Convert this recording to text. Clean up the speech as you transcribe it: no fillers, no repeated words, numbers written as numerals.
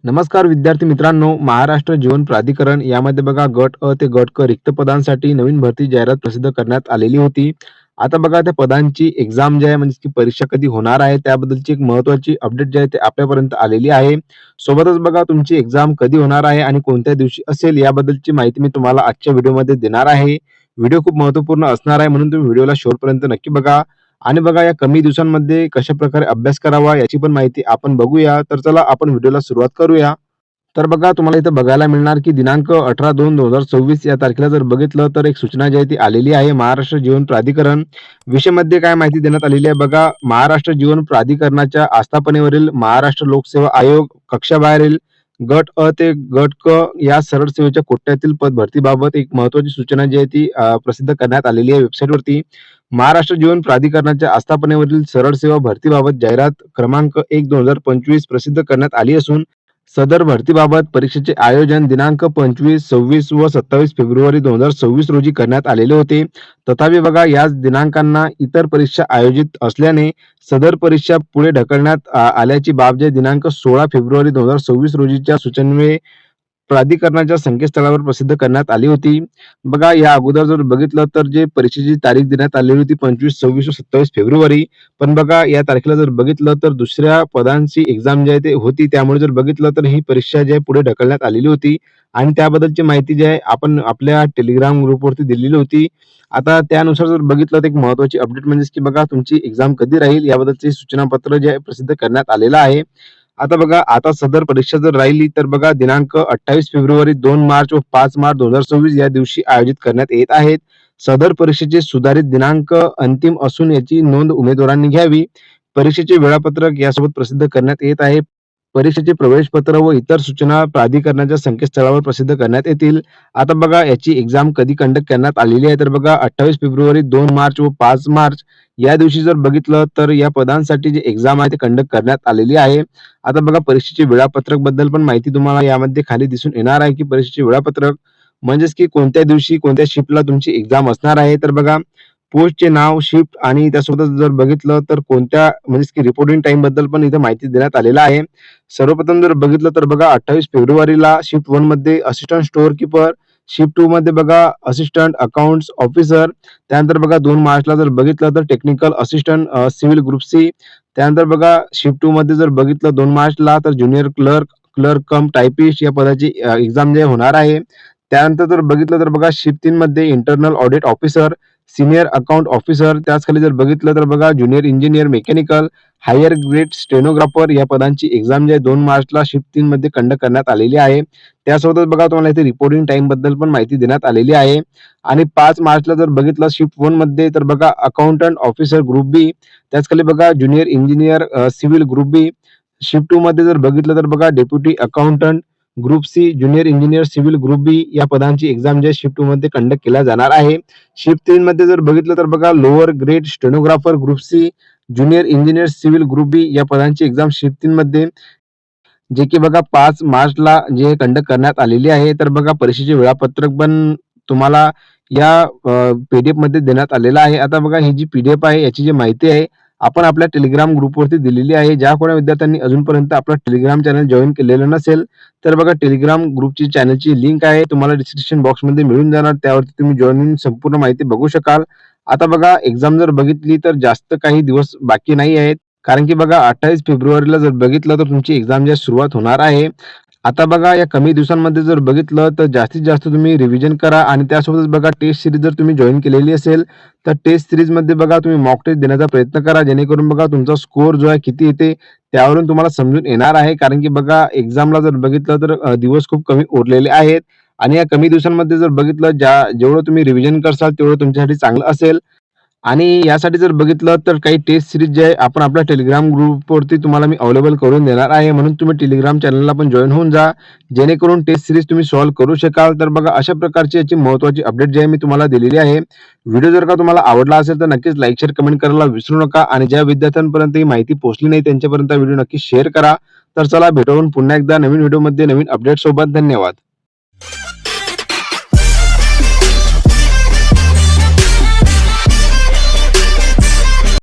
नमस्कार विद्यार्थी मित्रांनो, महाराष्ट्र जीवन प्राधिकरण यामध्ये बघा गट अ ते गट क रिक्त पदांसाठी नवीन भरती जाहिरात प्रसिद्ध करण्यात आलेली होती. आता बघा त्या पदांची एक्झाम जी आहे म्हणजे की परीक्षा कधी होणार आहे त्याबद्दलची एक महत्त्वाची अपडेट जी आहे ते आपल्यापर्यंत आलेली आहे. सोबतच बघा तुमची एक्झाम कधी होणार आहे आणि कोणत्या दिवशी असेल याबद्दलची माहिती मी तुम्हाला आजच्या व्हिडिओमध्ये देणार आहे. व्हिडिओ खूप महत्त्वपूर्ण असणार आहे म्हणून तुम्ही व्हिडिओला शेवटपर्यंत नक्की बघा. आणि बघा या कमी दिवसांमध्ये कशाप्रकारे अभ्यास करावा याची पण माहिती आपण बघूया. तर चला आपण व्हिडिओला सुरुवात करूया. तर बघा तुम्हाला इथं बघायला मिळणार की दिनांक 18/2/2024 या तारखेला जर बघितलं तर एक सूचना जी आहे ती आलेली आहे महाराष्ट्र जीवन प्राधिकरण. विषयमध्ये काय माहिती देण्यात आलेली आहे बघा. महाराष्ट्र जीवन प्राधिकरणाच्या आस्थापनेवरील महाराष्ट्र लोकसेवा आयोग कक्षाबाहेरील गट अ ते गट क या सरळ सेवेच्या कोट्यातील पद भरतीबाबत एक महत्त्वाची सूचना जी आहे ती प्रसिद्ध करण्यात आलेली आहे वेबसाईटवरती. महाराष्ट्र जीवन प्राधिकरणाच्या आस्थापनेवरील सरळ सेवा भरतीबाबत जाहिरात क्रमांक 1/2025 प्रसिद्ध करण्यात आली असून सदर भरतीबाबत परीक्षेचे आयोजन दिनांक 25, 26 व 27 फेब्रुवारी 2026 रोजी करण्यात आलेले होते. तथापि बघा याच दिनांकांना इतर परीक्षा आयोजित असल्याने सदर परीक्षा पुढे ढकलण्यात आल्याची बाब जे दिनांक 16 फेब्रुवारी 2026 रोजीच्या सूचनेमुळे प्राधिकरणाच्या संकेतस्थळावर प्रसिद्ध करण्यात आली होती. बघा या अगोदर जर बघितलं तर जे परीक्षेची तारीख देण्यात आलेली होती 25, 26 व 27 फेब्रुवारी. पण बघा या तारखेला जर बघितलं तर दुसऱ्या पदांची एक्झाम जी आहे ते होती. त्यामुळे जर बघितलं तर ही परीक्षा जी आहे पुढे ढकलण्यात आलेली होती आणि त्याबद्दलची माहिती जी आहे आपण आपल्या टेलिग्राम ग्रुपवरती दिलेली होती. आता त्यानुसार जर बघितलं तर एक महत्त्वाची अपडेट म्हणजे की बघा तुमची एक्झाम कधी राहील याबद्दलचे सूचनापत्र जे आहे प्रसिद्ध करण्यात आलेलं आहे. आता बघा आता सदर परीक्षा जर राहिली तर बघा दिनांक 28 फेब्रुवारी, 2 मार्च व 5 मार्च 2026 या दिवशी आयोजित करण्यात येत आहेत. सदर परीक्षेचे सुधारित दिनांक अंतिम असून याची नोंद उमेदवारांनी घ्यावी. परीक्षेचे वेळापत्रक यासोबत प्रसिद्ध करण्यात येत आहे. परीक्षेचे प्रवेशपत्र व इतर सूचना प्राधिकरणाच्या संकेतस्थळावर प्रसिद्ध करण्यात येतील. आता बघा याची एक्झाम कधी कंडक्ट करण्यात आलेली आहे तर बघा 28 फेब्रुवारी, 2 मार्च व 5 मार्च या दिवशी जर बघितलं तर या पदांसाठी जी एक्झाम आहे ती कंडक्ट करण्यात आलेली आहे. आता बघा परीक्षेचे वेळापत्रक बद्दल पण माहिती तुम्हाला यामध्ये खाली दिसून येणार आहे की परीक्षेचे वेळापत्रक म्हणजेच की कोणत्या दिवशी कोणत्या शिफ्टला तुमची एक्झाम असणार आहे. तर बघा पोस्टचे नाव, शिफ्ट आणि त्यासोबतच जर बघितलं तर कोणत्या म्हणजेच की रिपोर्टिंग टाइम बद्दल पण इथे माहिती देण्यात आलेला आहे. सर्वप्रथम जर बघितलं तर बघा 28 फेब्रुवारीला शिफ्ट 1 मध्ये असिस्टंट स्टोअर कीपर, शिफ्ट 2 मध्ये बघा असिस्टंट अकाउंट्स ऑफिसर, त्यानंतर बघा 2 मार्चला जर बघितलं तर technical assistant civil group C, त्यानंतर बघा शिफ्ट 2 मध्ये जर बघितलं 2 मार्चला तर ज्युनियर क्लर्क, क्लर्क कम टायपिस्ट या पदाची एक्झाम जे होणार आहे. त्यानंतर जर बघितलं तर बघा शिफ्ट 3 मध्ये internal audit officer, senior account officer, त्याच खाली जर बघितलं तर बघा junior engineer mechanical, higher grade stenographer या पदांची एक्झाम जी आहे 2 मार्चला शिफ्ट 3 मध्ये कंडक्ट करण्यात आलेली आहे. त्यासोबतच बघा तुम्हाला इथे रिपोर्टिंग टाइम बद्दल पण माहिती देण्यात आलेली आहे. आणि 5 मार्चला जर बघितलं शिफ्ट 1 मध्ये तर बघा अकाउंटंट ऑफिसर ग्रुप बी, त्याच खाली बघा junior engineer civil group B. Shift 2 मध्ये जर बघितलं तर बघा deputy accountant group C, junior engineer civil group B या पदांची एक्झाम जी आहे शिफ्ट 2 मध्ये कंडक्ट केल्या जाणार आहे. शिफ्ट 3 मध्ये जर बघितलं तर बघा lower grade stenographer group C, junior engineer civil group B या पदांची एक्झाम शिफ्ट 3 मध्ये जे की बघा 5 मार्चला जे कंडक्ट करण्यात आलेली आहे. तर बघा परीक्षेचे वेळापत्रक पण तुम्हाला या पीडीएफ मध्ये देण्यात आलेलं आहे. आता बघा ही जी पीडीएफ आहे याची जी माहिती आहे आपण आपल्या टेलिग्राम ग्रुपवरती दिलेली आहे. ज्या कोणा विद्यार्थ्यांनी अजूनपर्यंत आपला टेलिग्राम चॅनल जॉइन केलेलं नसेल तर बघा टेलिग्राम ग्रुपची चॅनलची लिंक आहे तुम्हाला डिस्क्रिप्शन बॉक्समध्ये मिळून जाणार. त्यावरती तुम्ही जॉइन होऊन संपूर्ण माहिती बघू शकाल. आता बघा एक्झाम जर बघितली तर जास्त काही दिवस बाकी नाही आहेत. कारण की बघा 28 फेब्रुवारीला जर बघितलं तर तुमची एक्झाम जी सुरुवात होणार आहे. आता बघा या कमी दिवसांमध्ये जर बघितलं तर जास्तीत जास्त तुम्ही रिव्हिजन करा आणि त्यासोबतच बघा टेस्ट सिरीज जर तुम्ही जॉइन केलेली असेल तर टेस्ट सिरीजमध्ये बघा तुम्ही मॉक टेस्ट देण्याचा प्रयत्न करा जेणेकरून बघा तुमचा स्कोर जो आहे किती येते त्यावरून तुम्हाला समजून येणार आहे. कारण की बघा एक्झामला जर बघितलं तर दिवस खूप कमी उरलेले आहेत आणि या कमी दिवसांमध्ये जर बघितलं जेवढं तुम्ही रिव्हिजन करसाल तेवढं तुमच्यासाठी चांगलं असेल. आणि यासाठी जर बघितलं तर काही टेस्ट सिरीज जे आहे आपण आपल्या टेलिग्राम ग्रुपवरती तुम्हाला मी अवेलेबल करून देणार आहे. म्हणून तुम्ही टेलिग्राम चॅनलला पण जॉइन होऊन जा जेणेकरून टेस्ट सिरीज तुम्ही सॉल्व्ह करू शकाल. तर बघा अशा प्रकारची याची महत्त्वाची अपडेट जी आहे मी तुम्हाला दिलेली आहे. व्हिडिओ जर का तुम्हाला आवडला असेल तर नक्कीच लाईक शेअर कमेंट करायला विसरू नका आणि ज्या विद्यार्थ्यांपर्यंत ही माहिती पोहोचली नाही त्यांच्यापर्यंत व्हिडिओ नक्की शेअर करा. तर चला भेटून पुन्हा एकदा नवीन व्हिडिओमध्ये नवीन अपडेट सोबत. धन्यवाद.